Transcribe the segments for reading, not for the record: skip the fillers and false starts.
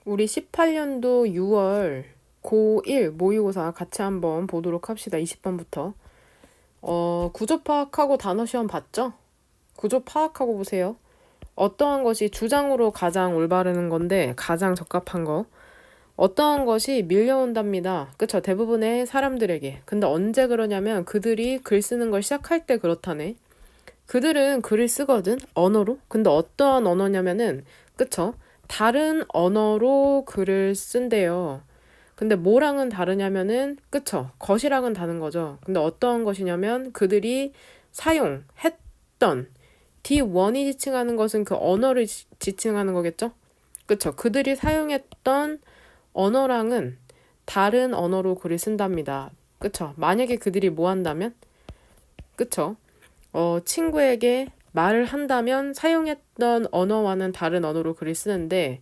우리 18년도 6월 고1 모의고사 같이 한번 보도록 합시다. 20번부터. 구조 파악하고 단어 시험 봤죠? 구조 파악하고 보세요. 어떠한 것이 주장으로 가장 올바른 건데 가장 적합한 거. 어떠한 것이 밀려온답니다. 그쵸? 대부분의 사람들에게. 근데 언제 그러냐면 그들이 글 쓰는 걸 시작할 때 그렇다네. 그들은 글을 쓰거든. 언어로. 근데 어떠한 언어냐면은 그쵸? 다른 언어로 글을 쓴대요. 근데 뭐랑은 다르냐면은 그쵸? 것이랑은 다른 거죠. 근데 어떠한 것이냐면 그들이 사용했던 D1이 지칭하는 것은 그 언어를 지칭하는 거겠죠? 그쵸? 그들이 사용했던 언어랑은 다른 언어로 글을 쓴답니다. 그쵸? 만약에 그들이 뭐 한다면? 그쵸? 친구에게 말을 한다면 사용했던 언어와는 다른 언어로 글을 쓰는데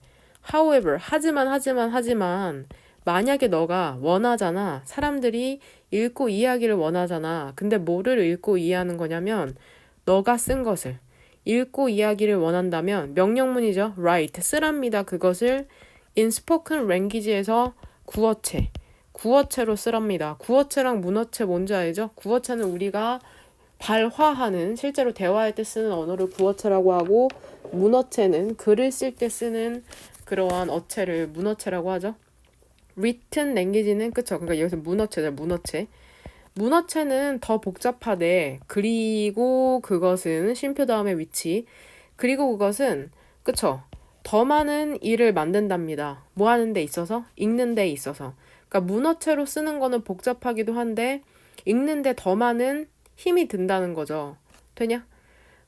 however, 하지만 만약에 너가 원하잖아. 사람들이 읽고 이해하기를 원하잖아. 근데 뭐를 읽고 이해하는 거냐면 너가 쓴 것을 읽고 이해하기를 원한다면 명령문이죠. write, 쓰랍니다. 그것을 in spoken language에서 구어체로 쓰랍니다. 구어체랑 문어체 뭔지 알죠? 구어체는 우리가 발화하는 실제로 대화할 때 쓰는 언어를 구어체라고 하고 문어체는 글을 쓸 때 쓰는 그러한 어체를 문어체라고 하죠. written language는 그쵸. 그러니까 여기서 문어체죠. 문어체는 더 복잡하대. 그리고 그것은 쉼표 다음에 위치. 그리고 그것은 그쵸. 더 많은 일을 만든답니다. 뭐 하는 데 있어서? 읽는 데 있어서. 그러니까 문어체로 쓰는 거는 복잡하기도 한데 읽는 데 더 많은 힘이 든다는 거죠. 되냐?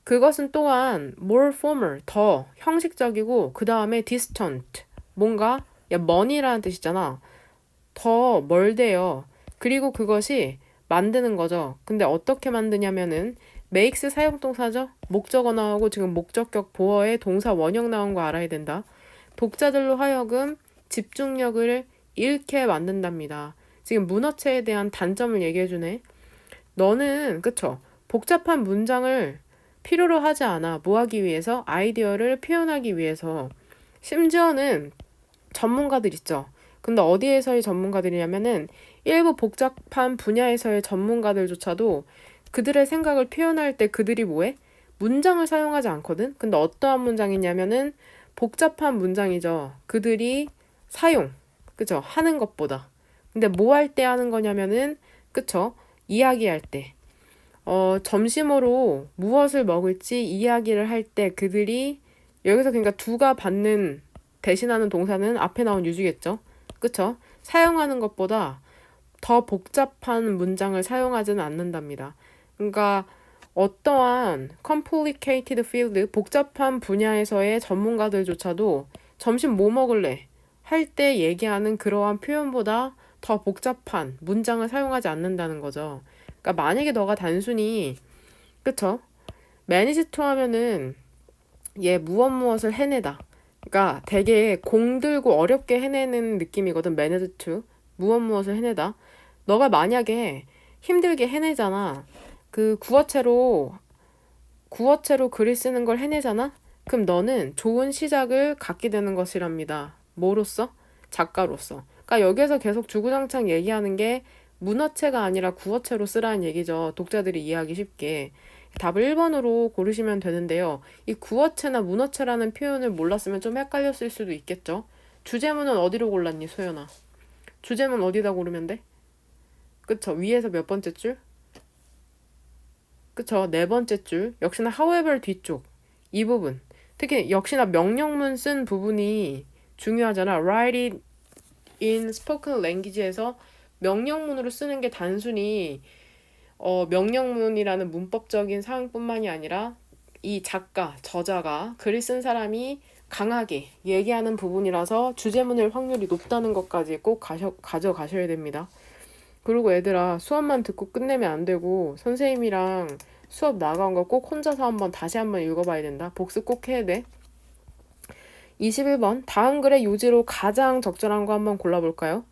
그것은 또한 more formal, 더 형식적이고 그 다음에 distant, 뭔가 먼이라는 뜻이잖아. 더 멀대요. 그리고 그것이 만드는 거죠. 근데 어떻게 만드냐면은 makes 사용동사죠. 목적어 나오고 지금 목적격 보어에 동사 원형 나온 거 알아야 된다. 독자들로 하여금 집중력을 잃게 만든답니다. 지금 문어체에 대한 단점을 얘기해주네. 너는 그쵸? 복잡한 문장을 필요로 하지 않아. 뭐 하기 위해서? 아이디어를 표현하기 위해서. 심지어는 전문가들 있죠. 근데 어디에서의 전문가들이냐면은 일부 복잡한 분야에서의 전문가들조차도 그들의 생각을 표현할 때 그들이 뭐해? 문장을 사용하지 않거든? 근데 어떠한 문장이냐면은 복잡한 문장이죠. 그들이 사용, 그쵸? 하는 것보다. 근데 뭐 할 때 하는 거냐면은, 그쵸? 이야기할 때. 점심으로 무엇을 먹을지 이야기를 할 때 그들이 여기서 그러니까 두가 받는 대신하는 동사는 앞에 나온 유주겠죠. 그쵸? 사용하는 것보다 더 복잡한 문장을 사용하지는 않는답니다. 그러니까 어떠한 complicated field, 복잡한 분야에서의 전문가들조차도 점심 뭐 먹을래? 할 때 얘기하는 그러한 표현보다 더 복잡한 문장을 사용하지 않는다는 거죠. 그러니까 만약에 너가 단순히 그쵸? manage to 하면은 얘 무엇을 해내다. 그러니까 되게 공들고 어렵게 해내는 느낌이거든. manage to. 무엇을 해내다. 너가 만약에 힘들게 해내잖아. 그 구어체로 글을 쓰는 걸 해내잖아? 그럼 너는 좋은 시작을 갖게 되는 것이랍니다. 뭐로써? 작가로서. 그러니까 여기에서 계속 주구장창 얘기하는 게 문어체가 아니라 구어체로 쓰라는 얘기죠. 독자들이 이해하기 쉽게. 답을 1번으로 고르시면 되는데요. 이 구어체나 문어체라는 표현을 몰랐으면 좀 헷갈렸을 수도 있겠죠. 주제문은 어디로 골랐니, 소연아? 주제문 어디다 고르면 돼? 그쵸? 위에서 몇 번째 줄? 그쵸? 네 번째 줄. 역시나 however 뒤쪽. 이 부분. 특히 역시나 명령문 쓴 부분이 중요하잖아. write it in spoken language에서 명령문으로 쓰는 게 단순히 명령문이라는 문법적인 사항뿐만이 아니라 이 작가, 저자가 글을 쓴 사람이 강하게 얘기하는 부분이라서 주제문일 확률이 높다는 것까지 꼭 가져가셔야 됩니다. 그리고 얘들아, 수업만 듣고 끝내면 안 되고 선생님이랑 수업 나간 거 꼭 혼자서 다시 한번 읽어봐야 된다. 복습 꼭 해야 돼. 21번 다음 글의 요지로 가장 적절한 거 한번 골라볼까요?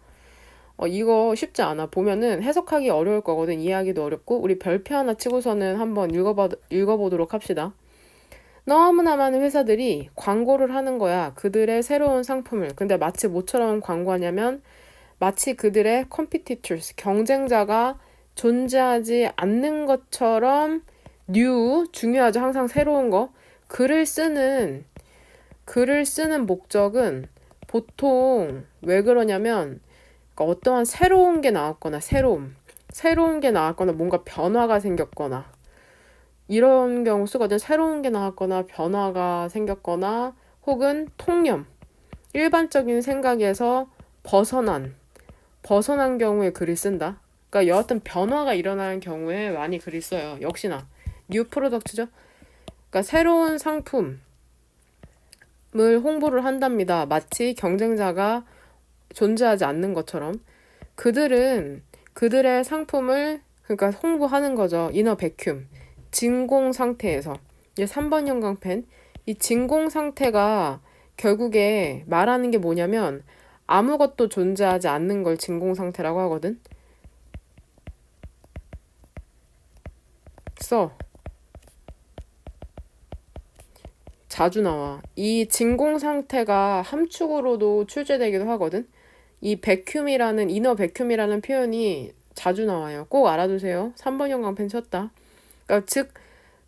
이거 쉽지 않아. 보면은 해석하기 어려울 거거든. 이해하기도 어렵고 우리 별표 하나 치고서는 한번 읽어보도록 합시다. 너무나 많은 회사들이 광고를 하는 거야. 그들의 새로운 상품을. 근데 마치 뭐처럼 광고하냐면 마치 그들의 competitors, 경쟁자가 존재하지 않는 것처럼 중요하죠. 항상 새로운 거. 글을 쓰는 목적은 보통 왜 그러냐면 그러니까 어떠한 새로운 게 나왔거나 새로운 게 나왔거나 뭔가 변화가 생겼거나 이런 경우 쓰거든. 새로운 게 나왔거나 변화가 생겼거나 혹은 통념, 일반적인 생각에서 벗어난 경우에 글을 쓴다. 그러니까 여하튼 변화가 일어나는 경우에 많이 글을 써요. 역시나 뉴 프로덕트죠. 그러니까 새로운 상품을 홍보를 한답니다. 마치 경쟁자가 존재하지 않는 것처럼 그들은 그들의 상품을 그러니까 홍보하는 거죠. 이너 베큐um. 진공 상태에서. 이제 3번 형광펜. 이 진공 상태가 결국에 말하는 게 뭐냐면 아무것도 존재하지 않는 걸 진공 상태라고 하거든. 자주 나와. 이 진공 상태가 함축으로도 출제되기도 하거든. 이 베큐움이라는 이너 베큐움이라는 표현이 자주 나와요. 꼭 알아두세요. 3번 형광펜 쳤다. 그러니까 즉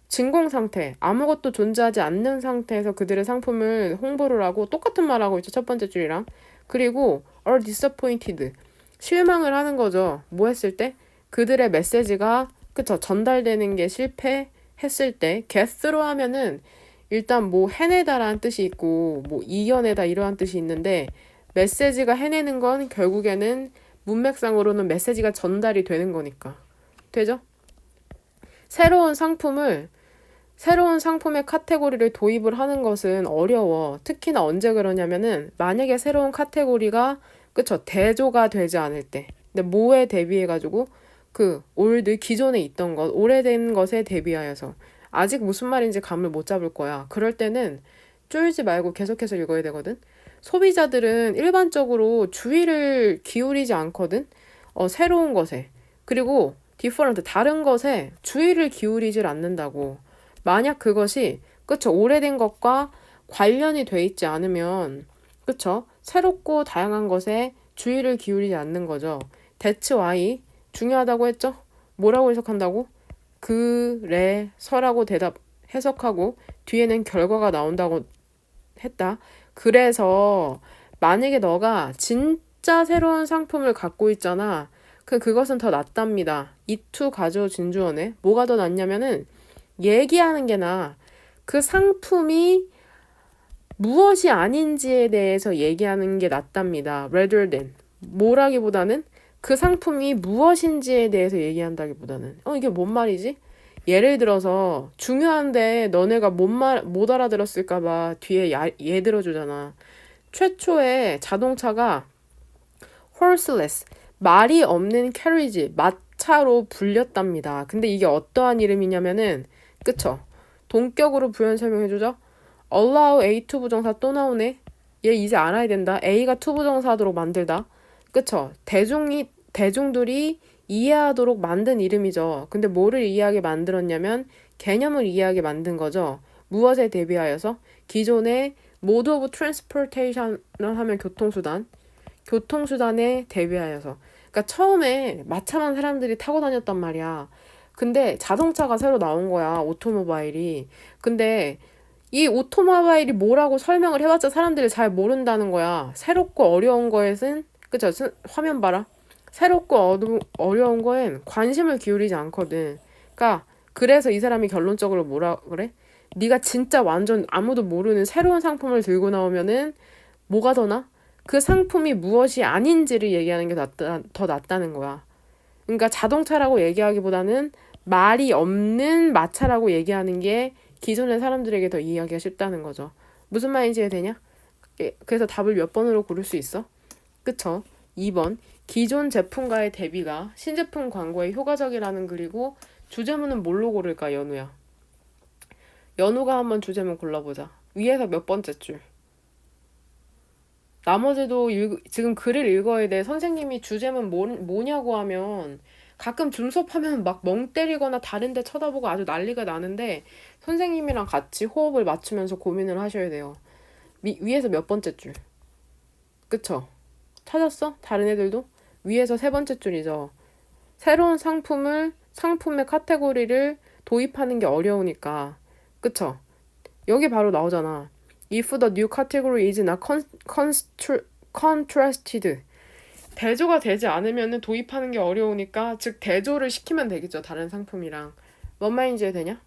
진공 상태, 아무것도 존재하지 않는 상태에서 그들의 상품을 홍보를 하고 똑같은 말하고 있죠. 첫 번째 줄이랑. 그리고 are disappointed, 실망을 하는 거죠. 뭐 했을 때? 그들의 메시지가 그쵸 전달되는 게 실패했을 때 get through 하면은 일단 뭐 해내다라는 뜻이 있고 뭐 이겨내다 이러한 뜻이 있는데 메시지가 해내는 건 결국에는 문맥상으로는 메시지가 전달이 되는 거니까. 되죠? 새로운 상품의 카테고리를 도입을 하는 것은 어려워. 특히나 언제 그러냐면은 만약에 새로운 카테고리가 그쵸 대조가 되지 않을 때. 근데 뭐에 대비해가지고 그 올드 기존에 있던 것 오래된 것에 대비하여서 아직 무슨 말인지 감을 못 잡을 거야. 그럴 때는 쫄지 말고 계속해서 읽어야 되거든. 소비자들은 일반적으로 주의를 기울이지 않거든. 새로운 것에. 그리고 different, 다른 것에 주의를 기울이질 않는다고. 만약 그것이, 그쵸, 오래된 것과 관련이 돼 있지 않으면, 그쵸, 새롭고 다양한 것에 주의를 기울이지 않는 거죠. That's why, 중요하다고 했죠? 뭐라고 해석한다고? 그래서라고 해석하고, 뒤에는 결과가 나온다고 했다. 그래서, 만약에 너가 진짜 새로운 상품을 갖고 있잖아. 그것은 더 낫답니다. 이투 가조 진주원에 뭐가 더 낫냐면은 얘기하는 게 나아. 그 상품이 무엇이 아닌지에 대해서 얘기하는 게 낫답니다. rather than 뭐라기보다는 그 상품이 무엇인지에 대해서 얘기한다기보다는 이게 뭔 말이지? 예를 들어서 중요한데 너네가 못 알아들었을까 봐 뒤에 예 들어주잖아. 최초에 자동차가 horseless, 말이 없는 carriage, 마차로 불렸답니다. 근데 이게 어떠한 이름이냐면은 그쵸? 동격으로 부연 설명해주죠? allow A 투부정사 또 나오네. 얘 이제 알아야 된다. A가 투부정사도록 만들다. 그쵸? 대중들이 이해하도록 만든 이름이죠. 근데 뭐를 이해하게 만들었냐면 개념을 이해하게 만든 거죠. 무엇에 대비하여서? 기존의 mode of transportation 하면 교통수단에 대비하여서. 그러니까 처음에 마차만 사람들이 타고 다녔단 말이야. 근데 자동차가 새로 나온 거야, 오토모바일이. 근데 이 오토모바일이 뭐라고 설명을 해봤자 사람들이 잘 모른다는 거야. 새롭고 어려운 거에는, 그쵸? 화면 봐라. 새롭고 어려운 거엔 관심을 기울이지 않거든. 그러니까 그래서 이 사람이 결론적으로 뭐라 그래? 네가 진짜 완전 아무도 모르는 새로운 상품을 들고 나오면은 뭐가 더 나? 그 상품이 무엇이 아닌지를 얘기하는 게 더 낫다는 거야. 그러니까 자동차라고 얘기하기보다는 말이 없는 마차라고 얘기하는 게 기존의 사람들에게 더 이해하기가 쉽다는 거죠. 무슨 말인지 이해되냐? 그래서 답을 몇 번으로 고를 수 있어? 그쵸? 2번. 기존 제품과의 대비가 신제품 광고에 효과적이라는 글이고 주제문은 뭘로 고를까, 연우야? 연우가 한번 주제문 골라보자. 위에서 몇 번째 줄? 나머지도 지금 글을 읽어야 돼. 선생님이 주제문 뭐냐고 하면 가끔 줌 수업하면 막 멍 때리거나 다른 데 쳐다보고 아주 난리가 나는데 선생님이랑 같이 호흡을 맞추면서 고민을 하셔야 돼요. 위에서 몇 번째 줄? 그쵸? 찾았어? 다른 애들도? 위에서 세 번째 줄이죠. 새로운 상품의 카테고리를 도입하는 게 어려우니까. 그쵸? 여기 바로 나오잖아. If the new category is not contrasted. 대조가 되지 않으면 도입하는 게 어려우니까, 즉 대조를 시키면 되겠죠. 다른 상품이랑. 뭔 말인지 이해되냐?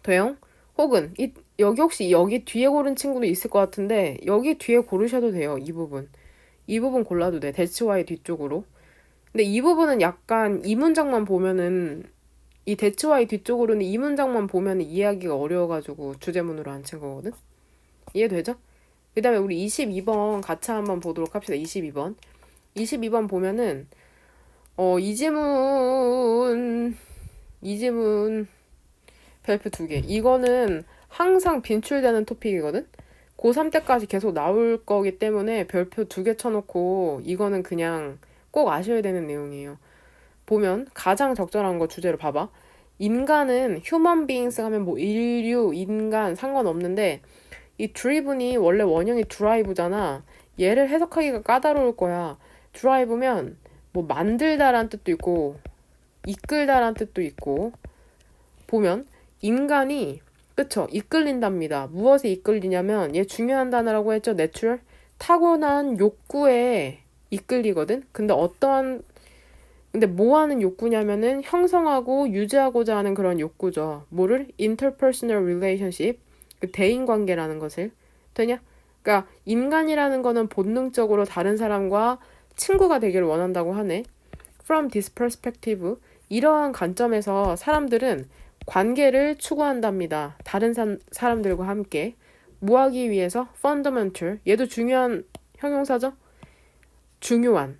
돼요? 혹은 여기 혹시 여기 뒤에 고른 친구도 있을 것 같은데 여기 뒤에 고르셔도 돼요. 이 부분 골라도 돼. That's why 뒤쪽으로. 근데 이 부분은 약간 이 문장만 보면은 이 That's why 뒤쪽으로는 이 문장만 보면 이해하기가 어려워가지고 주제문으로 안 친 거거든. 이해되죠? 그 다음에 우리 22번 같이 한번 보도록 합시다. 22번 보면은 이 지문 별표 2개. 이거는 항상 빈출되는 토픽이거든. 고3 때까지 계속 나올 거기 때문에 별표 2개 쳐놓고 이거는 그냥 꼭 아셔야 되는 내용이에요. 보면 가장 적절한 거 주제로 봐봐. 인간은 human beings 하면 뭐 인류, 인간 상관없는데 이 driven이 원래 원형이 drive잖아. 얘를 해석하기가 까다로울 거야. drive면 뭐 만들다란 뜻도 있고 이끌다란 뜻도 있고 보면 인간이 그쵸 이끌린답니다. 무엇에 이끌리냐면 얘 중요한 단어라고 했죠. 내추럴 타고난 욕구에 이끌리거든. 근데 뭐 하는 욕구냐면은 형성하고 유지하고자 하는 그런 욕구죠. 뭐를? interpersonal relationship 그 대인 관계라는 것을 되냐? 그러니까 인간이라는 거는 본능적으로 다른 사람과 친구가 되기를 원한다고 하네. From this perspective 이러한 관점에서 사람들은 관계를 추구한답니다. 다른 사람들과 함께 뭐 하기 위해서? fundamental 얘도 중요한 형용사죠? 중요한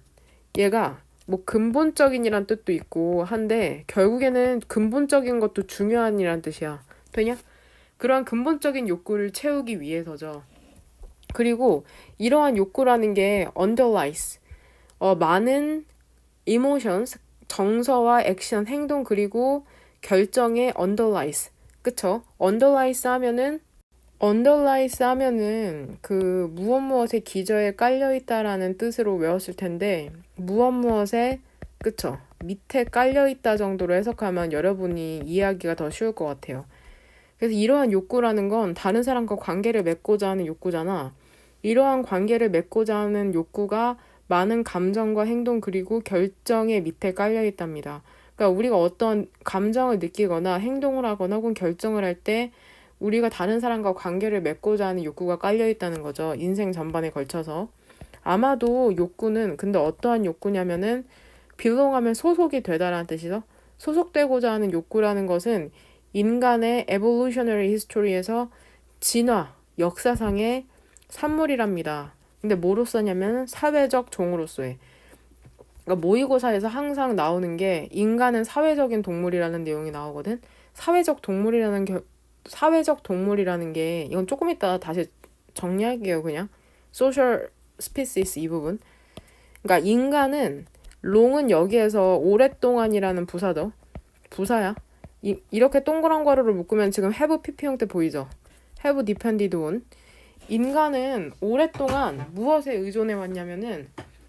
얘가 뭐 근본적인이란 뜻도 있고 한데 결국에는 근본적인 것도 중요한이란 뜻이야. 되냐? 그러한 근본적인 욕구를 채우기 위해서죠. 그리고 이러한 욕구라는 게 underlies 많은 emotions 정서와 액션 행동 그리고 결정에 underlies 그쵸? underlies 하면은 그 무엇에 기저에 깔려있다라는 뜻으로 외웠을 텐데 무엇에 그쵸? 밑에 깔려있다 정도로 해석하면 여러분이 이해하기가 더 쉬울 것 같아요. 그래서 이러한 욕구라는 건 다른 사람과 관계를 맺고자 하는 욕구잖아. 이러한 관계를 맺고자 하는 욕구가 많은 감정과 행동 그리고 결정의 밑에 깔려있답니다. 그러니까 우리가 어떤 감정을 느끼거나 행동을 하거나 혹은 결정을 할 때 우리가 다른 사람과 관계를 맺고자 하는 욕구가 깔려있다는 거죠. 인생 전반에 걸쳐서. 아마도 욕구는 근데 어떠한 욕구냐면은 belong하면 소속이 되다라는 뜻이죠. 소속되고자 하는 욕구라는 것은 인간의 evolutionary history에서 진화, 역사상의 산물이랍니다. 근데 뭐로서냐면 사회적 종으로서의. 그러니까 모의고사에서 항상 나오는 게 인간은 사회적인 동물이라는 내용이 나오거든. 사회적 동물이라는 게 이건 조금 이따 다시 정리할게요. 그냥 social species 이 부분. 그러니까 인간은 롱은 여기에서 오랫동안이라는 부사죠. 부사야. 이렇게 동그란 괄호를 묶으면 지금 have pp 형태 보이죠? have depended on. 인간은 오랫동안 무엇에 의존해 왔냐면은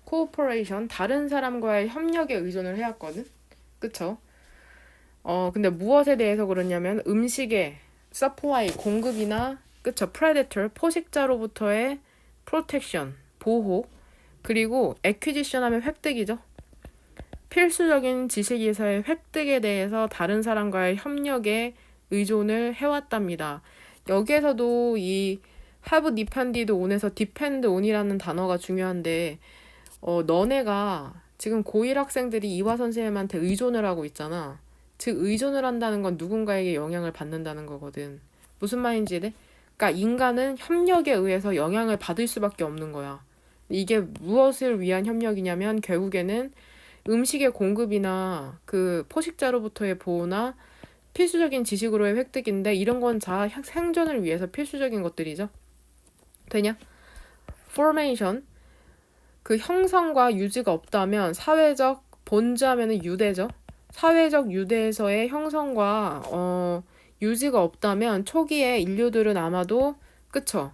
cooperation, 다른 사람과의 협력에 의존을 해왔거든. 그쵸? 근데 무엇에 대해서 그러냐면 음식의 supply, 공급이나 그쵸? predator, 포식자로부터의 protection, 보호, 그리고 acquisition 하면 획득이죠. 필수적인 지식에서의 획득에 대해서 다른 사람과의 협력에 의존을 해왔답니다. 여기에서도 이 have depended on에서 depend on이라는 단어가 중요한데 너네가 지금 고1 학생들이 이화 선생님한테 의존을 하고 있잖아. 즉 의존을 한다는 건 누군가에게 영향을 받는다는 거거든. 무슨 말인지 이해? 그러니까 인간은 협력에 의해서 영향을 받을 수밖에 없는 거야. 이게 무엇을 위한 협력이냐면 결국에는 음식의 공급이나 그 포식자로부터의 보호나 필수적인 지식으로의 획득인데 이런 건 다 생존을 위해서 필수적인 것들이죠. 되냐? formation 그 형성과 유지가 없다면 사회적 본주하면은 유대죠. 사회적 유대에서의 형성과 유지가 없다면 초기에 인류들은 아마도 그쵸?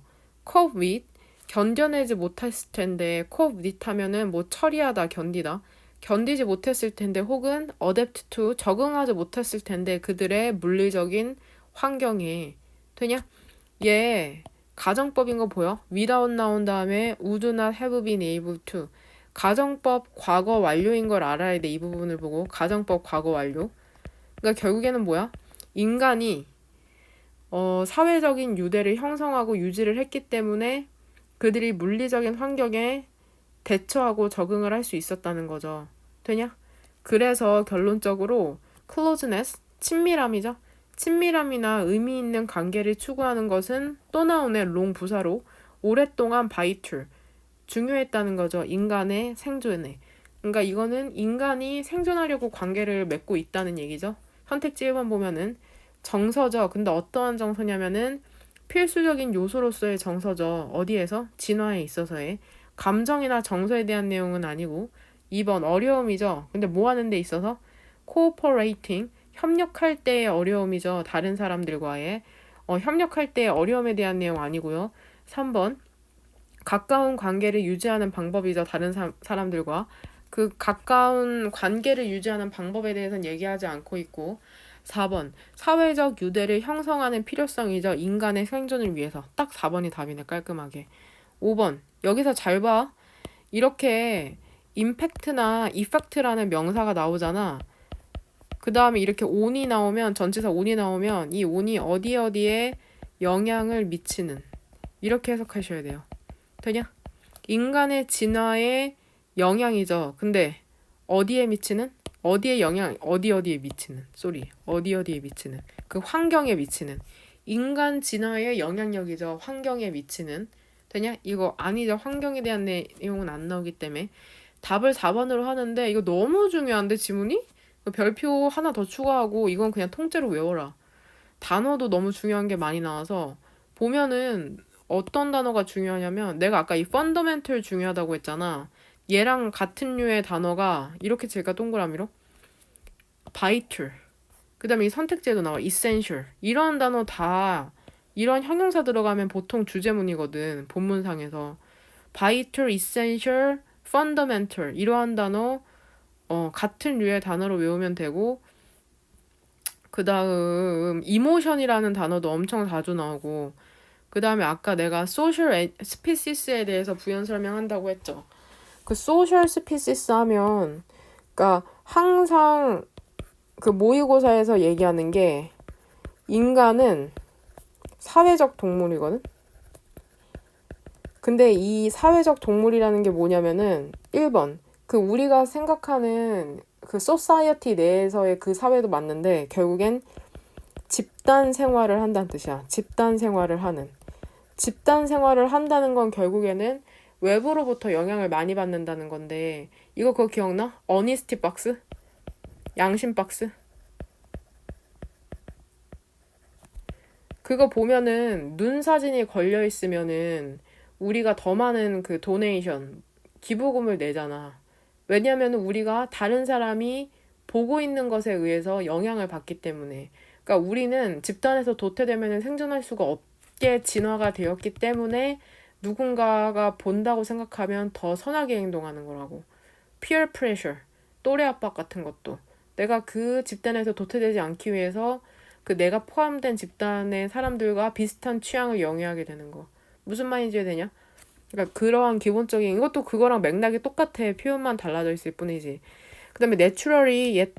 cope with 견뎌내지 못했을 텐데 cope with 하면은 뭐 처리하다 견디다 견디지 못했을 텐데 혹은 adapt to 적응하지 못했을 텐데 그들의 물리적인 환경에 되냐? 얘 가정법인 거 보여? without 나온 다음에 would not have been able to 가정법 과거 완료인 걸 알아야 돼. 이 부분을 보고 가정법 과거 완료. 그러니까 결국에는 뭐야? 인간이 사회적인 유대를 형성하고 유지를 했기 때문에 그들이 물리적인 환경에 대처하고 적응을 할 수 있었다는 거죠. 되냐? 그래서 결론적으로 closeness, 친밀함이죠. 친밀함이나 의미 있는 관계를 추구하는 것은 또 나오네 long 부사로 오랫동안 vital, 중요했다는 거죠. 인간의 생존에. 그러니까 이거는 인간이 생존하려고 관계를 맺고 있다는 얘기죠. 선택지 1번 보면은 정서죠. 근데 어떠한 정서냐면은 필수적인 요소로서의 정서죠. 어디에서? 진화에 있어서의. 감정이나 정서에 대한 내용은 아니고 2번 어려움이죠. 근데 뭐 하는 데 있어서? cooperating, 협력할 때의 어려움이죠. 다른 사람들과의. 협력할 때의 어려움에 대한 내용 아니고요. 3번 가까운 관계를 유지하는 방법이죠. 다른 사람들과. 그 가까운 관계를 유지하는 방법에 대해서는 얘기하지 않고 있고 4번 사회적 유대를 형성하는 필요성이죠. 인간의 생존을 위해서. 딱 4번이 답이네. 깔끔하게. 5번 여기서 잘 봐. 이렇게 임팩트나 이펙트라는 명사가 나오잖아. 그 다음에 이렇게 on이 나오면 전치사 on이 나오면 이 on이 어디에 영향을 미치는 이렇게 해석하셔야 돼요. 되냐? 인간의 진화에 영향이죠. 근데 어디에 미치는? 어디에 영향, 어디에 미치는? 어디에 미치는? 그 환경에 미치는. 인간 진화의 영향력이죠. 환경에 미치는. 되냐? 이거 아니죠. 환경에 대한 내용은 안 나오기 때문에. 답을 4번으로 하는데 이거 너무 중요한데 지문이? 별표 하나 더 추가하고 이건 그냥 통째로 외워라. 단어도 너무 중요한 게 많이 나와서 보면은 어떤 단어가 중요하냐면 내가 아까 이 fundamental 중요하다고 했잖아. 얘랑 같은 류의 단어가 이렇게 제가 동그라미로 vital 그 다음에 이 선택지에도 나와 essential 이런 단어 다 이런 형용사 들어가면 보통 주제문이거든. 본문상에서 vital, essential, fundamental 이러한 단어 같은 류의 단어로 외우면 되고 그 다음 emotion이라는 단어도 엄청 자주 나오고 그 다음에 아까 내가 social species에 대해서 부연 설명한다고 했죠. 그 social species 하면 그러니까 항상 그 모의고사에서 얘기하는 게 인간은 사회적 동물이거든. 근데 이 사회적 동물이라는 게 뭐냐면은 1번 그 우리가 생각하는 그 society 내에서의 그 사회도 맞는데 결국엔 집단 생활을 한다는 뜻이야. 집단 생활을 하는. 집단 생활을 한다는 건 결국에는 외부로부터 영향을 많이 받는다는 건데 이거 그거 기억나? 어니스티 박스? 양심 박스? 그거 보면은 눈 사진이 걸려 있으면은 우리가 더 많은 그 도네이션, 기부금을 내잖아. 왜냐면은 우리가 다른 사람이 보고 있는 것에 의해서 영향을 받기 때문에. 그러니까 우리는 집단에서 도태되면은 생존할 수가 없게 진화가 되었기 때문에 누군가가 본다고 생각하면 더 선하게 행동하는 거라고. peer pressure, 또래 압박 같은 것도. 내가 그 집단에서 도태되지 않기 위해서 그 내가 포함된 집단의 사람들과 비슷한 취향을 영위하게 되는 거. 무슨 말인지 이해되냐? 그러니까 그러한 기본적인 이것도 그거랑 맥락이 똑같아. 표현만 달라져 있을 뿐이지. 그 다음에 naturally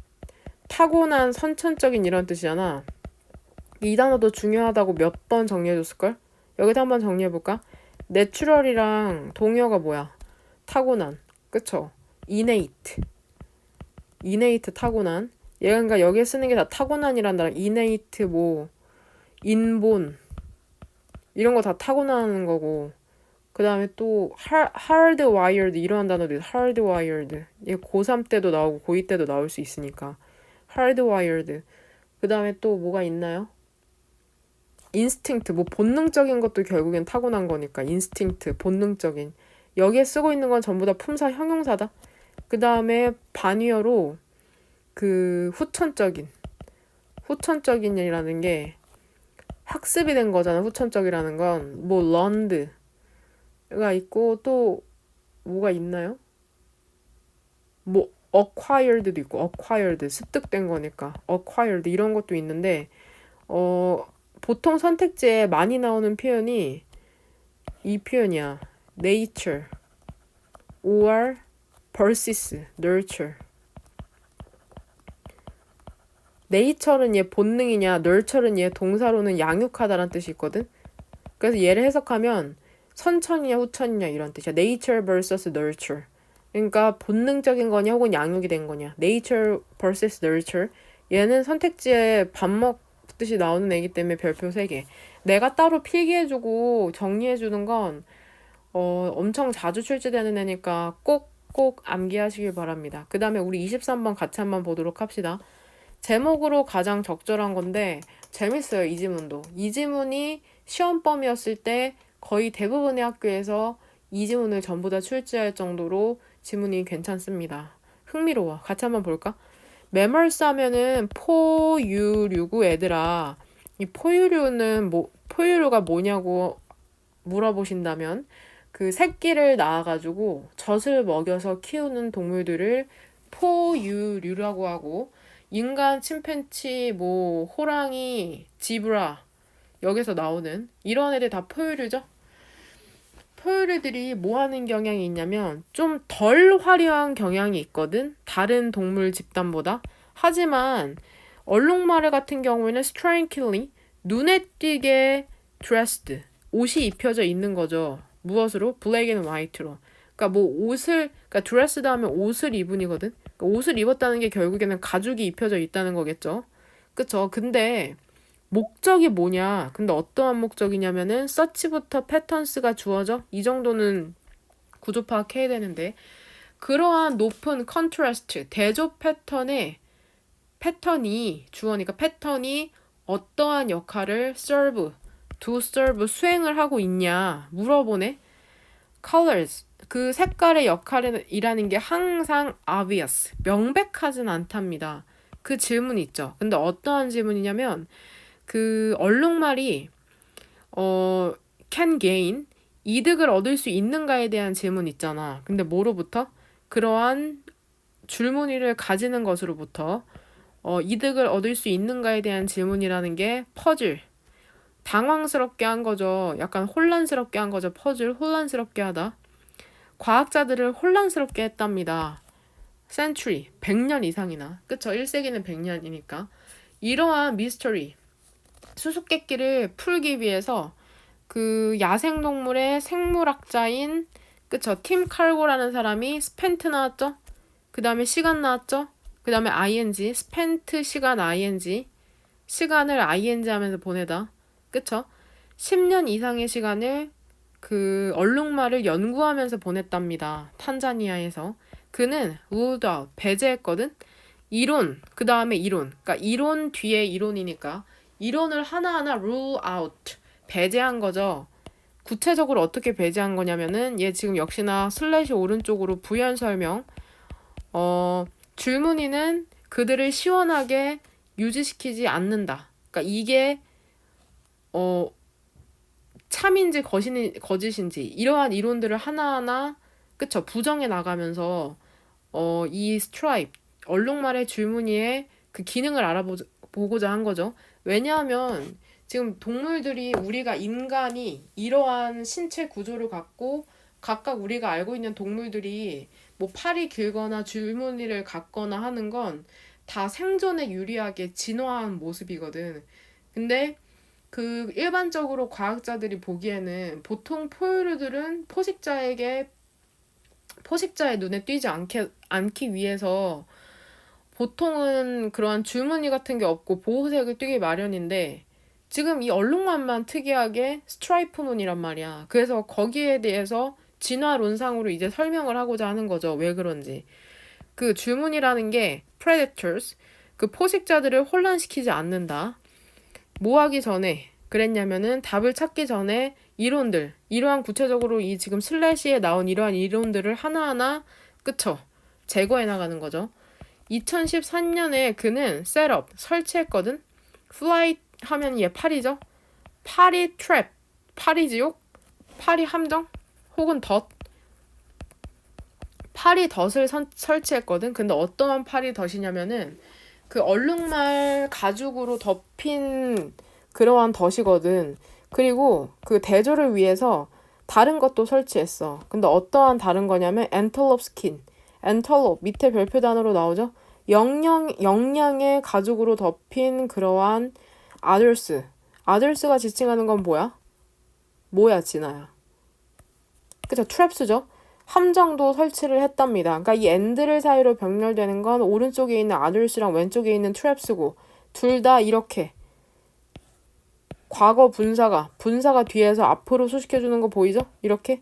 타고난 선천적인 이런 뜻이잖아. 이 단어도 중요하다고 몇 번 정리해줬을걸? 여기도 한번 정리해볼까? 내추럴이랑 동의어가 뭐야? 타고난. 그쵸? innate 타고난. 얘가 그러니까 여기에 쓰는 게 다 타고난이란 단어. innate 뭐 인본 이런 거 다 타고나는 거고. 그 다음에 또 hardwired 이런 단어도 있어. hardwired. 얘 고3 때도 나오고 고2 때도 나올 수 있으니까. hardwired. 그 다음에 또 뭐가 있나요? 인스팅트, 뭐 본능적인 것도 결국엔 타고난 거니까 인스팅트, 본능적인. 여기에 쓰고 있는 건 전부 다 품사 형용사다. 그 다음에 반위어로 그 후천적인이라는 게 학습이 된 거잖아. 후천적이라는 건 뭐 learned가 있고 또 뭐가 있나요? 뭐 acquired도 있고 acquired 습득된 거니까 acquired 이런 것도 있는데 보통 선택지에 많이 나오는 표현이 이 표현이야. nature or versus nurture. nature는 얘 본능이냐, nurture는 얘 동사로는 양육하다라는 뜻이 있거든. 그래서 얘를 해석하면 선천이냐 후천이냐 이런 뜻이야. nature vs nurture. 그러니까 본능적인 거냐 혹은 양육이 된 거냐. nature vs nurture. 얘는 선택지에 밥 먹듯이 나오는 애기 때문에 별표 3개. 내가 따로 필기해주고 정리해주는 건 엄청 자주 출제되는 애니까 꼭 암기하시길 바랍니다. 그 다음에 우리 23번 같이 한번 보도록 합시다. 제목으로 가장 적절한 건데 재밌어요. 이 지문도. 이 지문이 시험범위였을 때 거의 대부분의 학교에서 이 지문을 전부 다 출제할 정도로 지문이 괜찮습니다. 흥미로워. 같이 한번 볼까? 매멀스 하면은 포유류고 애들아. 이 포유류가 뭐냐고 물어보신다면 그 새끼를 낳아가지고 젖을 먹여서 키우는 동물들을 포유류라고 하고 인간, 침팬치, 뭐 호랑이, 지브라 여기서 나오는 이런 애들 다 포유류죠. 포유류들이 뭐 하는 경향이 있냐면 좀 덜 화려한 경향이 있거든. 다른 동물 집단보다. 하지만 얼룩말을 같은 경우에는 strikingly 눈에 띄게 dressed 옷이 입혀져 있는 거죠. 무엇으로? black and white로. 그러니까 뭐 그러니까 dressed 하면 옷을 입은이거든. 그러니까 옷을 입었다는 게 결국에는 가죽이 입혀져 있다는 거겠죠. 그쵸? 근데 목적이 뭐냐? 근데 어떠한 목적이냐면은 서치부터 패턴스가 주어져? 이 정도는 구조 파악해야 되는데 그러한 높은 컨트라스트, 대조 패턴이 주어니까 패턴이 어떠한 역할을 수행을 하고 있냐 물어보네. colors 그 색깔의 역할이라는 게 항상 obvious 명백하진 않답니다. 그 질문이 있죠. 근데 어떠한 질문이냐면 그 얼룩말이 can gain 이득을 얻을 수 있는가에 대한 질문 있잖아. 근데 뭐로부터? 그러한 줄무늬를 가지는 것으로부터 이득을 얻을 수 있는가에 대한 질문이라는 게 퍼즐. 당황스럽게 한 거죠. 약간 혼란스럽게 한 거죠. 퍼즐, 혼란스럽게 하다. 과학자들을 혼란스럽게 했답니다. century, 100년 이상이나. 그쵸? 1세기는 100년이니까. 이러한 미스터리, 수수께끼를 풀기 위해서 그 야생동물의 생물학자인 그쵸? 팀 칼고라는 사람이 spent 나왔죠? 그 다음에 시간 나왔죠? 그 다음에 ing, spent 시간 ing, 시간을 ing 하면서 보내다. 그쵸? 10년 이상의 시간을 그 얼룩말을 연구하면서 보냈답니다. 탄자니아에서. 그는 ruled out, 배제했거든? 이론, 그 다음에 이론. 그러니까 이론 뒤에 이론이니까 이론을 하나하나 rule out, 배제한 거죠. 구체적으로 어떻게 배제한 거냐면은 얘 지금 역시나 슬래시 오른쪽으로 부연 설명. 줄무늬는 그들을 시원하게 유지시키지 않는다. 그러니까 이게 참인지 거짓인지 이러한 이론들을 하나하나 그쵸 부정해 나가면서 이 스트라이프 얼룩말의 줄무늬의 그 기능을 알아보고자 한 거죠. 왜냐하면 지금 동물들이 우리가 인간이 이러한 신체 구조를 갖고 각각 우리가 알고 있는 동물들이 뭐 팔이 길거나 줄무늬를 갖거나 하는 건 다 생존에 유리하게 진화한 모습이거든. 근데 그 일반적으로 과학자들이 보기에는 보통 포유류들은 포식자의 눈에 띄지 않기 위해서 보통은 그러한 줄무늬 같은 게 없고 보호색을 띠기 마련인데 지금 이 얼룩말만 특이하게 스트라이프 무늬란 말이야. 그래서 거기에 대해서 진화론상으로 이제 설명을 하고자 하는 거죠. 왜 그런지. 그 줄무늬라는 게 predators, 그 포식자들을 혼란시키지 않는다. 뭐 하기 전에 그랬냐면은 답을 찾기 전에 이러한 구체적으로 이 지금 슬래시에 나온 이러한 이론들을 하나하나 그쵸? 제거해 나가는 거죠. 2013년에 그는 셋업, 설치했거든. 플라이 하면 얘 파리죠. 파리 트랩, 파리 지옥, 파리 함정, 혹은 덫. 파리 덫을 설치했거든. 근데 어떠한 파리 덫이냐면은 그 얼룩말 가죽으로 덮인 그러한 덫이거든. 그리고 그 대조를 위해서 다른 것도 설치했어. 근데 어떠한 다른 거냐면 엔털롭 스킨. 엔털롭 밑에 별표 단어로 나오죠. 영양의 가죽으로 덮인 그러한 아들스. 아들스가 지칭하는 건 뭐야? 뭐야, 진아야? 그쵸, 트랩스죠. 함정도 설치를 했답니다. 그러니까 이 엔드를 사이로 병렬되는 건 오른쪽에 있는 아들스랑 왼쪽에 있는 트랩스고 둘 다 이렇게 과거 분사가 뒤에서 앞으로 소식해주는 거 보이죠? 이렇게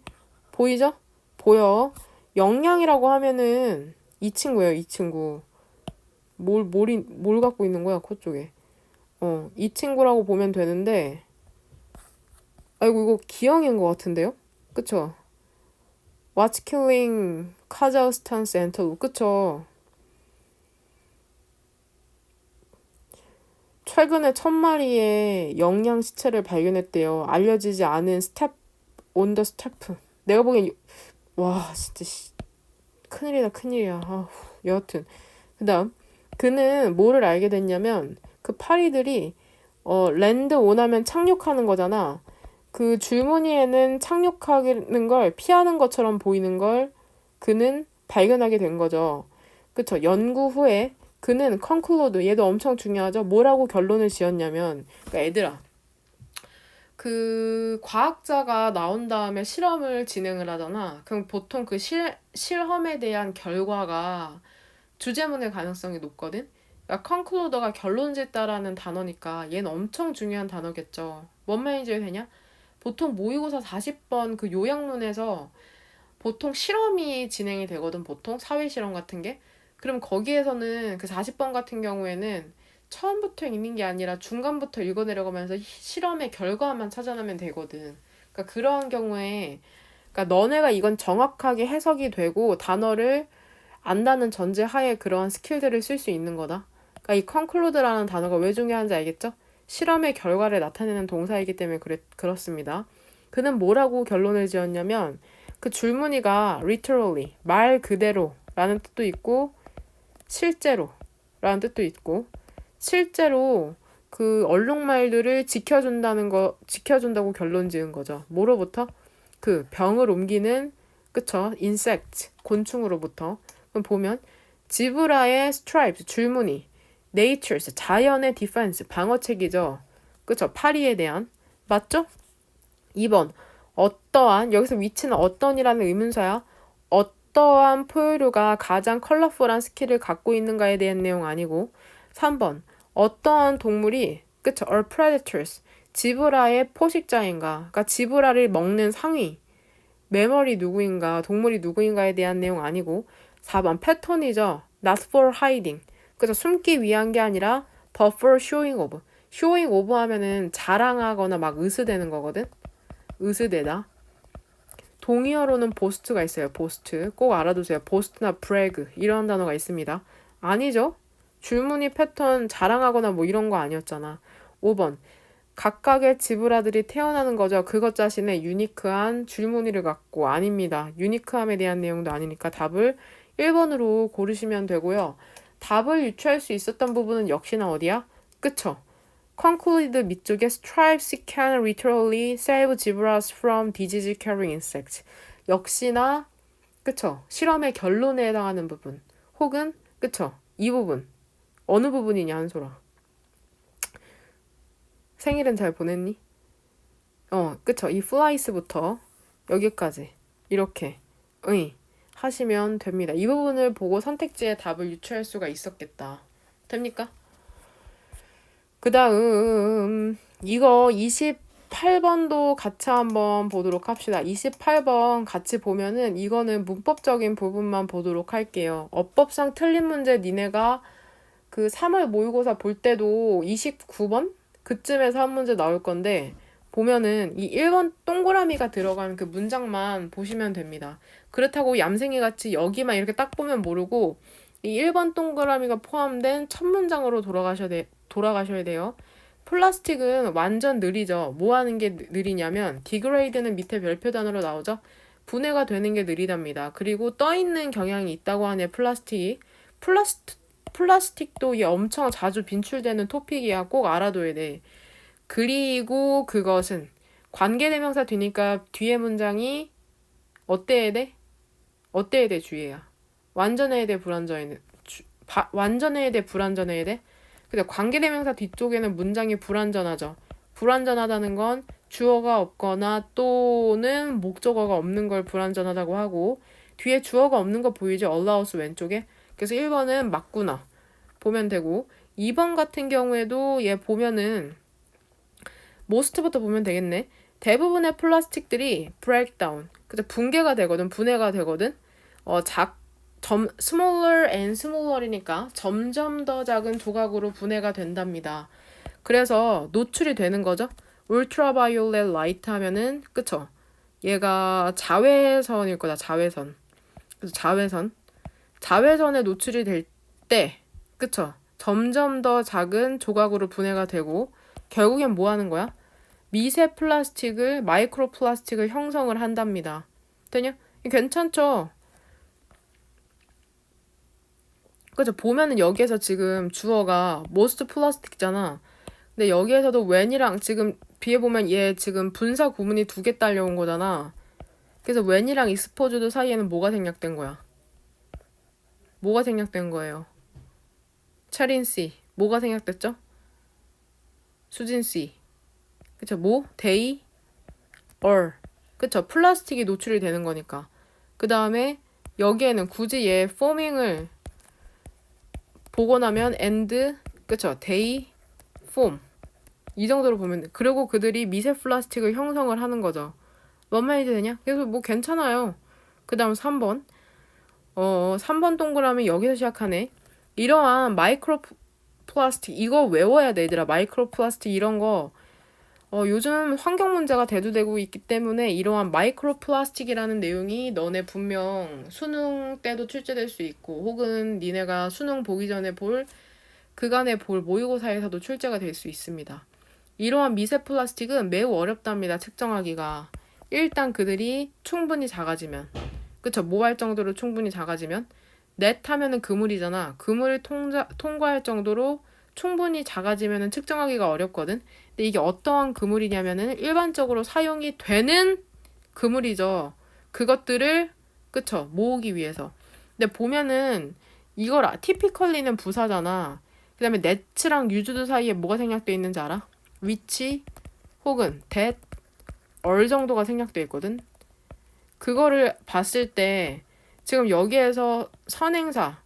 보이죠? 보여. 영양이라고 하면은 이 친구예요. 이 친구. 뭘 갖고 있는 거야, 코 쪽에. 이 친구라고 보면 되는데, 아이고, 이거 기형인 것 같은데요? 그쵸? What's killing Kazakhstan's antelope? 그쵸? 최근에 1,000마리의 영양 시체를 발견했대요. 알려지지 않은 스텝 온 더 스태프. 내가 보기엔 와 진짜 큰일이다 큰일이야. 여하튼 그다음 그는 뭐를 알게 됐냐면 그 파리들이 랜드 온하면 착륙하는 거잖아. 그 줄무늬에는 착륙하는 걸 피하는 것처럼 보이는 걸 그는 발견하게 된 거죠. 그쵸? 연구 후에 그는 컨클로드 얘도 엄청 중요하죠. 뭐라고 결론을 지었냐면 그러니까 얘들아 그 과학자가 나온 다음에 실험을 진행을 하잖아. 그럼 보통 그 실험에 대한 결과가 주제문일 가능성이 높거든. 그러니까 컨클로더가 결론 짓다라는 단어니까 얘는 엄청 중요한 단어겠죠. 뭔 말인지 되냐? 보통 모의고사 40번 그 요약문에서 보통 실험이 진행이 되거든. 보통 사회실험 같은 게. 그럼 거기에서는 그 40번 같은 경우에는 처음부터 읽는 게 아니라 중간부터 읽어내려가면서 실험의 결과만 찾아내면 되거든. 그러니까 그러한 경우에 그러니까 너네가 이건 정확하게 해석이 되고 단어를 안다는 전제하에 그러한 스킬들을 쓸 수 있는 거다. 그러니까 이 conclude라는 단어가 왜 중요한지 알겠죠? 실험의 결과를 나타내는 동사이기 때문에 그렇습니다. 그는 뭐라고 결론을 지었냐면 그 줄무늬가 literally 말 그대로 라는 뜻도 있고 실제로 라는 뜻도 있고 실제로 그 얼룩말들을 지켜준다고 결론 지은 거죠. 뭐로부터? 그 병을 옮기는 그쵸? insect 곤충으로부터. 그럼 보면 지브라의 stripes 줄무늬, nature's 자연의 defense 방어책이죠. 그쵸? 파리에 대한 맞죠? 2번 어떠한 여기서 위치는 어떤이라는 의문사야. 어떠한 포유류가 가장 컬러풀한 스킬을 갖고 있는가에 대한 내용 아니고 3번 어떠한 동물이 그쵸? are predators 지브라의 포식자인가. 그러니까 지브라를 먹는 상위 매머리 누구인가 동물이 누구인가에 대한 내용 아니고 4번 패턴이죠. not for hiding 그래서 숨기 위한 게 아니라 but for showing off showing off 하면은 자랑하거나 막 으스대는 거거든. 으스대다. 동의어로는 보스트가 있어요. 보스트 꼭 알아두세요. 보스트나 브래그 이런 단어가 있습니다. 아니죠. 줄무늬 패턴 자랑하거나 뭐 이런 거 아니었잖아. 5번 각각의 지브라들이 태어나는 거죠. 그것 자신의 유니크한 줄무늬를 갖고 아닙니다. 유니크함에 대한 내용도 아니니까 답을 1번으로 고르시면 되고요. 답을 유추할 수 있었던 부분은 역시나 어디야? 그쵸? conclude 밑쪽에 stripes can literally save zebras from disease carrying insects. 역시나 그쵸? 실험의 결론에 해당하는 부분. 혹은 그쵸? 이 부분. 어느 부분이냐 한솔아. 생일은 잘 보냈니? 그쵸? 이 flies부터 여기까지 이렇게 하시면 됩니다. 이 부분을 보고 선택지의 답을 유추할 수가 있었겠다. 됩니까? 그 다음 이거 28번도 같이 한번 보도록 합시다. 28번 같이 보면은 이거는 문법적인 부분만 보도록 할게요. 어법상 틀린 문제 니네가 그 3월 모의고사 볼 때도 29번? 그쯤에서 한 문제 나올 건데 보면은 이 1번 동그라미가 들어간 그 문장만 보시면 됩니다. 그렇다고 얌생이 같이 여기만 이렇게 딱 보면 모르고 이 1번 동그라미가 포함된 첫 문장으로 돌아가셔야 돼요. 플라스틱은 완전 느리죠. 뭐 하는 게 느리냐면 디그레이드는 밑에 별표 단어로 나오죠. 분해가 되는 게 느리답니다. 그리고 떠 있는 경향이 있다고 하네 플라스틱이. 플라스틱도 이게 엄청 자주 빈출되는 토픽이야. 꼭 알아둬야 돼. 그리고 그것은 관계대명사 뒤니까 뒤에 문장이 어때야 돼? 어때야 돼 주의야. 완전해야 돼 불완전해야 돼? 완전해야 돼 불완전해야 돼? 근데 관계대명사 뒤쪽에는 문장이 불완전하죠. 불완전하다는 건 주어가 없거나 또는 목적어가 없는 걸 불완전하다고 하고 뒤에 주어가 없는 거 보이죠? allows 왼쪽에. 그래서 1번은 맞구나 보면 되고 2번 같은 경우에도 얘 보면은 most부터 보면 되겠네. 대부분의 플라스틱들이 breakdown, 그죠? 붕괴가 되거든, 분해가 되거든. smaller and smaller이니까 점점 더 작은 조각으로 분해가 된답니다. 그래서 노출이 되는 거죠. ultraviolet light 하면은 그쵸? 얘가 자외선일 거다. 자외선. 그래서 자외선에 노출이 될 때 그쵸? 점점 더 작은 조각으로 분해가 되고 결국엔 뭐 하는 거야? 미세 플라스틱을 마이크로 플라스틱을 형성을 한답니다. 되냐? 괜찮죠? 그죠? 보면은 여기에서 지금 주어가 most plastic잖아. 근데 여기에서도 when이랑 지금 뒤에 보면 얘 지금 분사 구문이 2개 딸려온 거잖아. 그래서 when이랑 exposed 사이에는 뭐가 생략된 거야? 뭐가 생략된 거예요? 차린 씨. 뭐가 생략됐죠? 수진 씨. 그쵸? 뭐? they, or. 그쵸? 플라스틱이 노출이 되는 거니까. 그 다음에 여기에는 굳이 얘 forming을 보고 나면 and, 그쵸? they form. 이 정도로 보면 돼. 그리고 그들이 미세 플라스틱을 형성을 하는 거죠. 뭔 말인지 되냐? 그래서 뭐 괜찮아요. 그 다음 3번. 3번 동그라미 여기서 시작하네. 이러한 마이크로 플라스틱, 이거 외워야 돼, 얘들아. 마이크로 플라스틱 이런 거. 요즘 환경 문제가 대두되고 있기 때문에 이러한 마이크로 플라스틱이라는 내용이 너네 분명 수능 때도 출제될 수 있고 혹은 니네가 수능 보기 전에 그간에 볼 모의고사에서도 출제가 될 수 있습니다. 이러한 미세 플라스틱은 매우 어렵답니다. 측정하기가. 일단 그들이 충분히 작아지면 그쵸? 모할 정도로 충분히 작아지면 넷 하면은 그물이잖아. 그물을 통과할 정도로 충분히 작아지면은 측정하기가 어렵거든. 근데 이게 어떠한 그물이냐면은 일반적으로 사용이 되는 그물이죠. 그것들을 그쵸? 모으기 위해서. 근데 보면은 이걸 티피컬리는 부사잖아. 그 다음에 net랑 used 사이에 뭐가 생략돼 있는지 알아? which 혹은 that, or 정도가 생략돼 있거든. 그거를 봤을 때 지금 여기에서 선행사,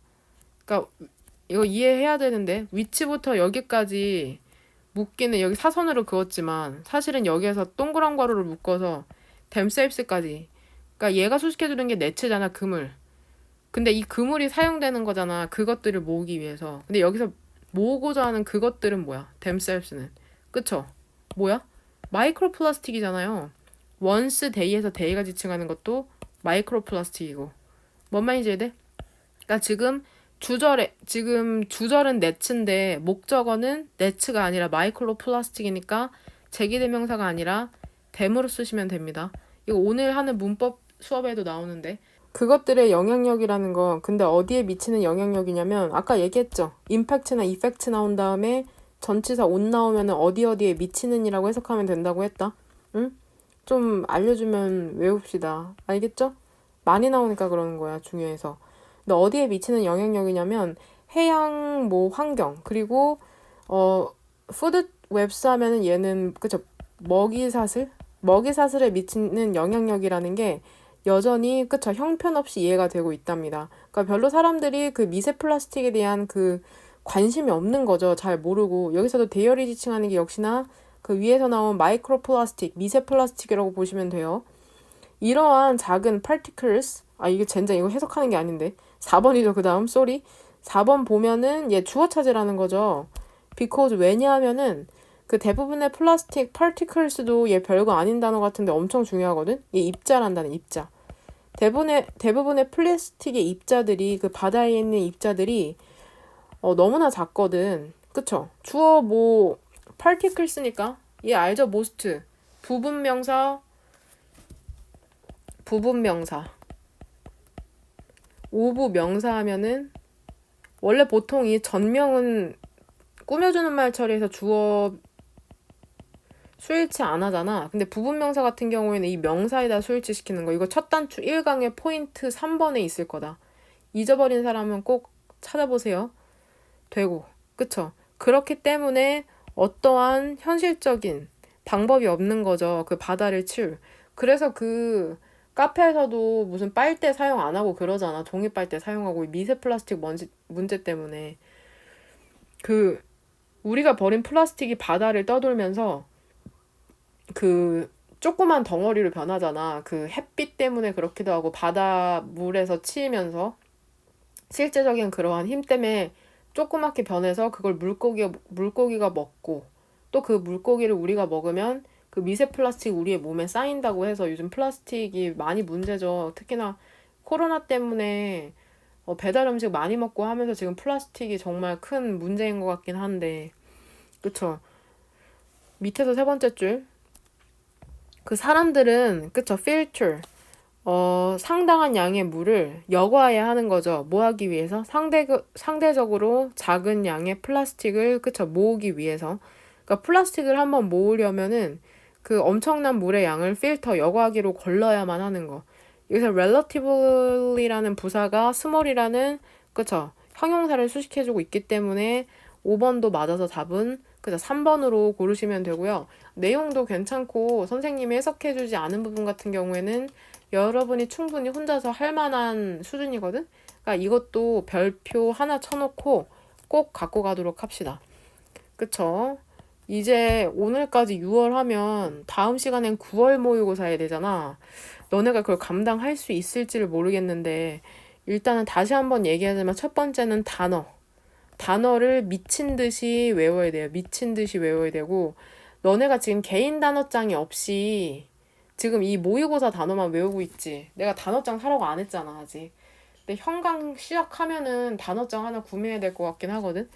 그러니까 이거 이해해야 되는데 위치부터 여기까지 묶기는 여기 사선으로 그었지만 사실은 여기에서 동그란 괄호를 묶어서 themselves까지, 그러니까 얘가 수식해주는 게 네츠잖아, 그물. 근데 이 그물이 사용되는 거잖아, 그것들을 모으기 위해서. 근데 여기서 모으고자 하는 그것들은 뭐야? themselves는. 그쵸? 뭐야? 마이크로 플라스틱이잖아요. once day에서 day가 지칭하는 것도 마이크로 플라스틱이고. 뭔 말인지 이해돼? 그러니까 지금 주절은 네츠인데 목적어는 네츠가 아니라 마이크로 플라스틱이니까 제기대명사가 아니라 댐으로 쓰시면 됩니다. 이거 오늘 하는 문법 수업에도 나오는데 그것들의 영향력이라는 건 근데 어디에 미치는 영향력이냐면 아까 얘기했죠. 임팩트나 이펙트 나온 다음에 전치사 on 나오면 어디에 미치는 이라고 해석하면 된다고 했다. 응? 좀 알려주면 외웁시다. 알겠죠? 많이 나오니까 그러는 거야, 중요해서. 근데 어디에 미치는 영향력이냐면 해양 환경 그리고 푸드 웹스 하면은 얘는 그쵸, 먹이사슬에 미치는 영향력이라는 게 여전히 그쵸, 형편없이 이해가 되고 있답니다. 그러니까 별로 사람들이 그 미세 플라스틱에 대한 그 관심이 없는 거죠. 잘 모르고. 여기서도 대열이 지칭하는 게 역시나 그 위에서 나온 마이크로 플라스틱, 미세 플라스틱이라고 보시면 돼요. 이러한 작은 particles, 이게 젠장 이거 해석하는 게 아닌데 4번이죠. 그 다음 쏘리 4번 보면은 얘 주어 찾으라는 거죠. because 왜냐하면은 그 대부분의 플라스틱 particles도 얘 별거 아닌 단어 같은데 엄청 중요하거든. 얘 입자란다는 입자. 대부분의 플라스틱의 입자들이 그 바다에 있는 입자들이 너무나 작거든. 그쵸? 주어 뭐 particles니까 얘 알죠? most 부분명사 오브 명사 하면은 원래 보통 이 전명은 꾸며주는 말 처리해서 주어 수일치 안 하잖아. 근데 부분명사 같은 경우에는 이 명사에다 수일치 시키는 거. 이거 첫 단추 1강의 포인트 3번에 있을 거다. 잊어버린 사람은 꼭 찾아보세요. 되고. 그쵸? 그렇기 때문에 어떠한 현실적인 방법이 없는 거죠. 그 바다를 치울. 그래서 그 카페에서도 무슨 빨대 사용 안 하고 그러잖아. 종이 빨대 사용하고 미세 플라스틱 문제 때문에. 그 우리가 버린 플라스틱이 바다를 떠돌면서 그 조그만 덩어리로 변하잖아. 그 햇빛 때문에 그렇기도 하고 바다 물에서 치이면서 실제적인 그러한 힘 때문에 조그맣게 변해서 그걸 물고기가 먹고 또 그 물고기를 우리가 먹으면 그 미세 플라스틱 우리의 몸에 쌓인다고 해서 요즘 플라스틱이 많이 문제죠. 특히나 코로나 때문에 배달 음식 많이 먹고 하면서 지금 플라스틱이 정말 큰 문제인 것 같긴 한데 그쵸? 밑에서 세 번째 줄 그 사람들은 그쵸 filter 상당한 양의 물을 여과해야 하는 거죠. 뭐 하기 위해서? 상대적으로 작은 양의 플라스틱을 그쵸 모으기 위해서. 그러니까 플라스틱을 한번 모으려면은 그 엄청난 물의 양을 필터 여과하기로 걸러야만 하는 거. 여기서 relativelly라는 부사가 small이라는 그쵸 형용사를 수식해주고 있기 때문에 5번도 맞아서 답은 그죠 3번으로 고르시면 되고요. 내용도 괜찮고 선생님이 해석해주지 않은 부분 같은 경우에는 여러분이 충분히 혼자서 할 만한 수준이거든? 그러니까 이것도 별표 하나 쳐놓고 꼭 갖고 가도록 합시다. 그쵸? 이제 오늘까지 6월 하면 다음 시간엔 9월 모의고사 해야 되잖아. 너네가 그걸 감당할 수 있을지를 모르겠는데 일단은 다시 한번 얘기하자면 첫 번째는 단어를 미친 듯이 외워야 돼요. 미친 듯이 외워야 되고 너네가 지금 개인 단어장이 없이 지금 이 모의고사 단어만 외우고 있지. 내가 단어장 사라고 안 했잖아, 아직. 근데 현강 시작하면은 단어장 하나 구매해야 될 것 같긴 하거든.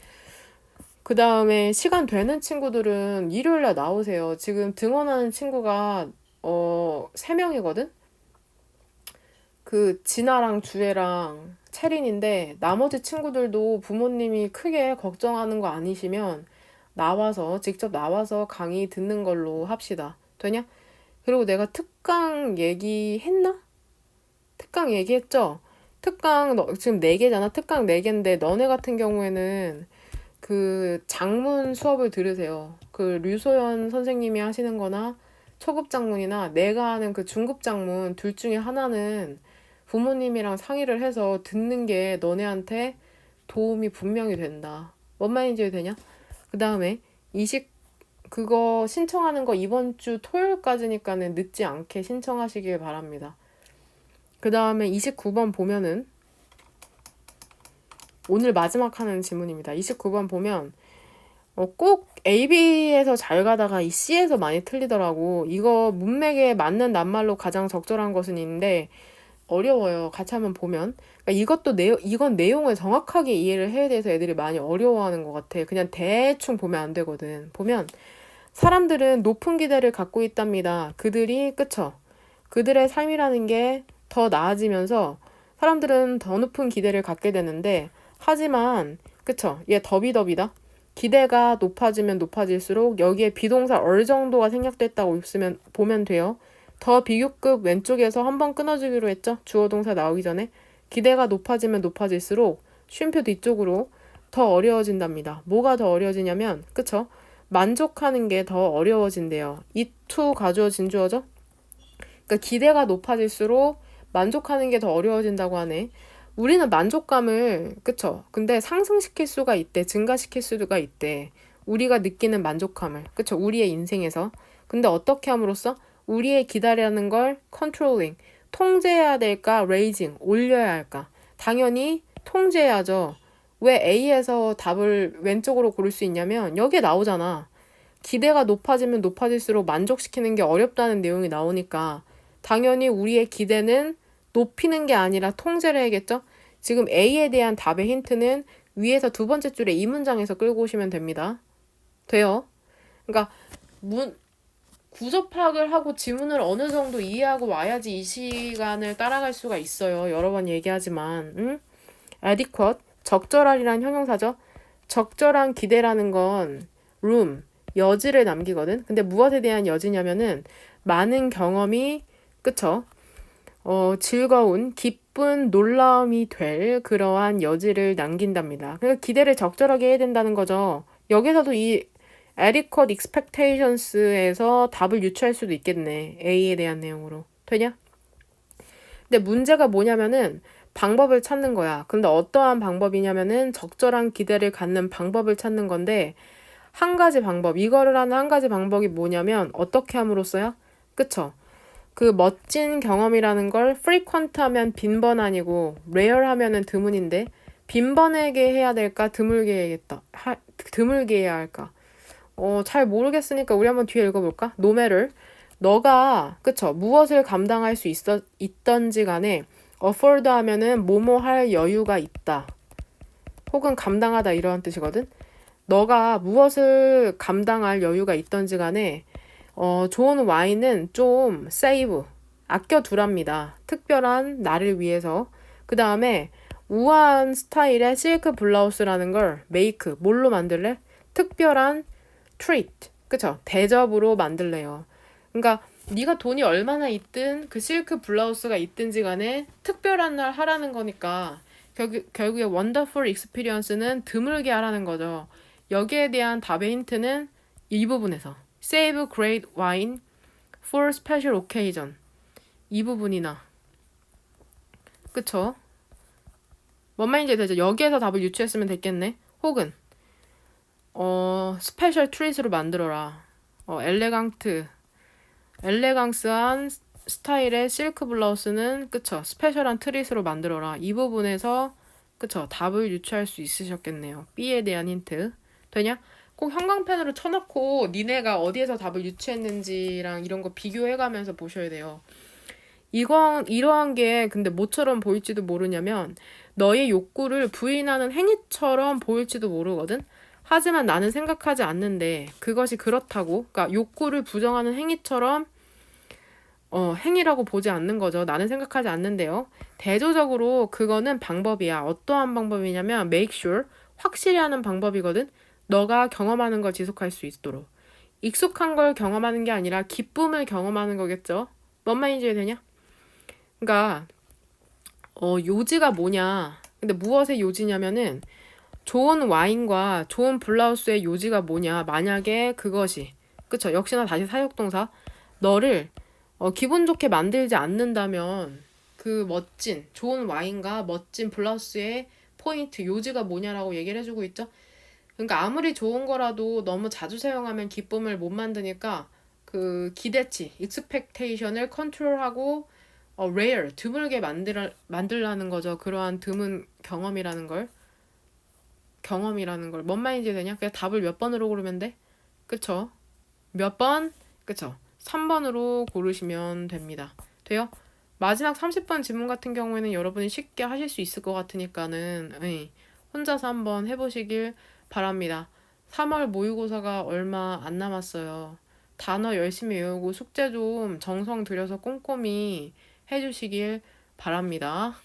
그 다음에 시간 되는 친구들은 일요일날 나오세요. 지금 등원하는 친구가 3명이거든? 그 진아랑 주애랑 채린인데 나머지 친구들도 부모님이 크게 걱정하는 거 아니시면 직접 나와서 강의 듣는 걸로 합시다. 되냐? 그리고 내가 특강 얘기했나? 특강 얘기했죠? 특강 지금 4개잖아. 특강 4개인데 너네 같은 경우에는 그 장문 수업을 들으세요. 그 류소연 선생님이 하시는 거나 초급 장문이나 내가 하는 그 중급 장문 둘 중에 하나는 부모님이랑 상의를 해서 듣는 게 너네한테 도움이 분명히 된다. 뭔 말인지 되냐? 그 다음에 그거 신청하는 거 이번 주 토요일까지니까는 늦지 않게 신청하시길 바랍니다. 그 다음에 29번 보면은 오늘 마지막 하는 질문입니다. 29번 보면 꼭 AB에서 잘 가다가 이 C에서 많이 틀리더라고. 이거 문맥에 맞는 낱말로 가장 적절한 것은 있는데 어려워요. 같이 한번 보면. 그러니까 이건 내용을 정확하게 이해를 해야 돼서 애들이 많이 어려워하는 것 같아. 그냥 대충 보면 안 되거든. 보면 사람들은 높은 기대를 갖고 있답니다. 그들의 삶이라는 게 더 나아지면서 사람들은 더 높은 기대를 갖게 되는데 하지만 얘 더비더비다. 기대가 높아지면 높아질수록 여기에 비동사 얼 정도가 생략됐다고 보면 돼요. 더 비교급 왼쪽에서 한번 끊어주기로 했죠. 주어 동사 나오기 전에. 기대가 높아지면 높아질수록 쉼표 뒤쪽으로 더 어려워진답니다. 뭐가 더 어려워지냐면 만족하는 게 더 어려워진대요. it to 가주어 진주어죠. 그러니까 기대가 높아질수록 만족하는 게 더 어려워진다고 하네. 우리는 만족감을 근데 상승시킬 수가 있대. 증가시킬 수가 있대. 우리가 느끼는 만족감을 우리의 인생에서. 근데 어떻게 함으로써 우리의 기다리는 걸 controlling 통제해야 될까? raising 올려야 할까? 당연히 통제해야죠. 왜 A에서 답을 왼쪽으로 고를 수 있냐면 여기에 나오잖아. 기대가 높아지면 높아질수록 만족시키는 게 어렵다는 내용이 나오니까 당연히 우리의 기대는 높이는 게 아니라 통제를 해야겠죠? 지금 A에 대한 답의 힌트는 위에서 두 번째 줄에 이 문장에서 끌고 오시면 됩니다. 돼요? 그러니까 구조 파악을 하고 지문을 어느 정도 이해하고 와야지 이 시간을 따라갈 수가 있어요. 여러 번 얘기하지만. 응? adequate, 적절하리란 형용사죠. 적절한 기대라는 건 room, 여지를 남기거든. 근데 무엇에 대한 여지냐면은 많은 경험이, 그쵸? 즐거운, 기쁜, 놀라움이 될 그러한 여지를 남긴답니다. 그러니까 기대를 적절하게 해야 된다는 거죠. 여기서도 이 adequate expectations에서 답을 유추할 수도 있겠네. A에 대한 내용으로. 되냐? 근데 문제가 뭐냐면은 방법을 찾는 거야. 근데 어떠한 방법이냐면은 적절한 기대를 갖는 방법을 찾는 건데 한 가지 방법, 이거를 하는 한 가지 방법이 뭐냐면 어떻게 함으로써요? 그쵸? 그 멋진 경험이라는 걸 frequent 하면 빈번 아니고 rare 하면은 드문인데 빈번하게 해야 될까? 드물게 해야겠다. 드물게 해야 할까? 잘 모르겠으니까 우리 한번 뒤에 읽어볼까? No matter. 너가, 그쵸? 무엇을 감당할 수 있던지 간에 afford 하면은 뭐뭐 할 여유가 있다. 혹은 감당하다 이러한 뜻이거든. 너가 무엇을 감당할 여유가 있던지 간에 좋은 와인은 좀 save, 아껴두랍니다. 특별한 나를 위해서. 그 다음에 우아한 스타일의 실크 블라우스라는 걸 make, 뭘로 만들래? 특별한 treat, 그쵸? 대접으로 만들래요. 그러니까 네가 돈이 얼마나 있든 그 실크 블라우스가 있든지 간에 특별한 날 하라는 거니까 결국에 wonderful experience는 드물게 하라는 거죠. 여기에 대한 답의 힌트는 이 부분에서 save great wine for special occasion 이 부분이나 그쵸? 뭔 말인지 되죠? 여기에서 답을 유추했으면 됐겠네. 혹은 스페셜 트릿으로 만들어라. 엘레강스한 스타일의 실크 블라우스는 그쵸? 스페셜한 트릿으로 만들어라. 이 부분에서 그쵸? 답을 유추할 수 있으셨겠네요. B에 대한 힌트. 되냐? 꼭 형광펜으로 쳐놓고 니네가 어디에서 답을 유추했는지랑 이런 거 비교해가면서 보셔야 돼요. 이러한 게 근데 뭐처럼 보일지도 모르냐면 너의 욕구를 부인하는 행위처럼 보일지도 모르거든? 하지만 나는 생각하지 않는데 그것이 그렇다고, 그러니까 욕구를 부정하는 행위처럼 행위라고 보지 않는 거죠. 나는 생각하지 않는데요. 대조적으로 그거는 방법이야. 어떠한 방법이냐면 make sure, 확실히 하는 방법이거든. 너가 경험하는 걸 지속할 수 있도록. 익숙한 걸 경험하는 게 아니라 기쁨을 경험하는 거겠죠. 뭔 말인지 되냐? 그러니까 요지가 뭐냐? 근데 무엇의 요지냐면은 좋은 와인과 좋은 블라우스의 요지가 뭐냐? 만약에 그것이 그쵸? 역시나 다시 사역동사 너를 기분 좋게 만들지 않는다면 그 멋진 좋은 와인과 멋진 블라우스의 포인트 요지가 뭐냐라고 얘기를 해주고 있죠. 그러니까 아무리 좋은 거라도 너무 자주 사용하면 기쁨을 못 만드니까 그 기대치, expectation을 컨트롤하고 rare, 드물게 만들라는 거죠. 그러한 드문 경험이라는 걸. 뭔 말인지 되냐? 그냥 답을 몇 번으로 고르면 돼? 그쵸? 몇 번? 그쵸? 3번으로 고르시면 됩니다. 돼요? 마지막 30번 지문 같은 경우에는 여러분이 쉽게 하실 수 있을 것 같으니까는 혼자서 한번 해보시길 바랍니다. 3월 모의고사가 얼마 안 남았어요. 단어 열심히 외우고 숙제 좀 정성 들여서 꼼꼼히 해주시길 바랍니다.